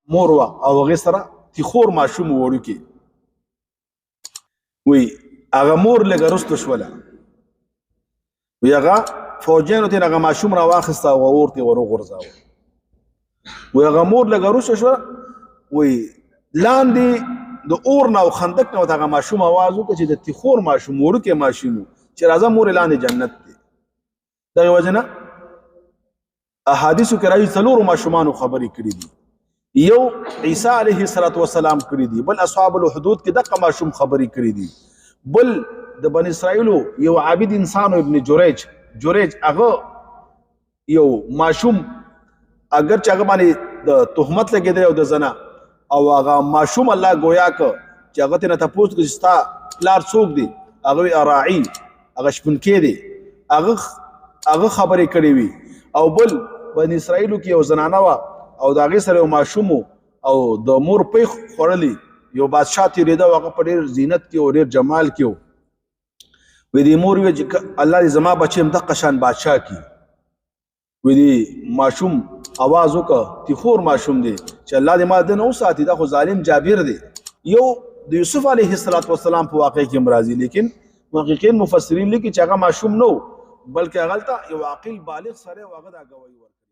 مور وا او هغه سره تخور ماشوم وړو کې وی هغه مور لږه رستو شوله وی هغه فوجیانو ته هغه ماشوم را واخسته او ورته ورغورځاوه وی هغه مور لږه رستو شوله وی لاندې د اور نه او خندق نه هغه ماشوم आवाज وکړي چې د تخور ماشوم وړو کې ماشوم چې راځه مور لاندې جنت دی دغه وجنه احادیثو کې راځي څلورو ماشومانو خبرې کړې دي یو عیسی علیه السلام کړی دی بل اصحاب الحدود کې دغه ماشوم خبرې کړې دي بل د بنی اسرائیلو یو عابد انسان ابن جریج هغه یو ماشوم اگر چې هغه باندې د تهمت لګېدلی او د زنا او هغه ماشوم الله گویا که چې هغه ته نه تپوس کوي چې ستا پلار څوک دی هغه اراعي هغه شپونکی دی هغه خبرې کړې وي او بل بنی اسرائیلو کې یو زنانه وه او د هغې سره یو ماشوم او د مور پۍ خوړلی یو بادشاه تېرېده او هغه په ډېر زینت کې او ډېر جمال کې و وی دې مور وی چې الله دې زما بچی همدغه شان بادشاه کړي وی دې ماشوم आवाज وکړه تخور ماشوم دی چې الله دې ما د نه وساتي دا خو ظالم جابر دی یو د یوسف علیه السلام په واقع کې مرضی لیکن محققین مفسرین لیکي چې هغه ماشوم نو بلکې هغه یو عاقل بالغ سره هغه دا گواهی ورکړي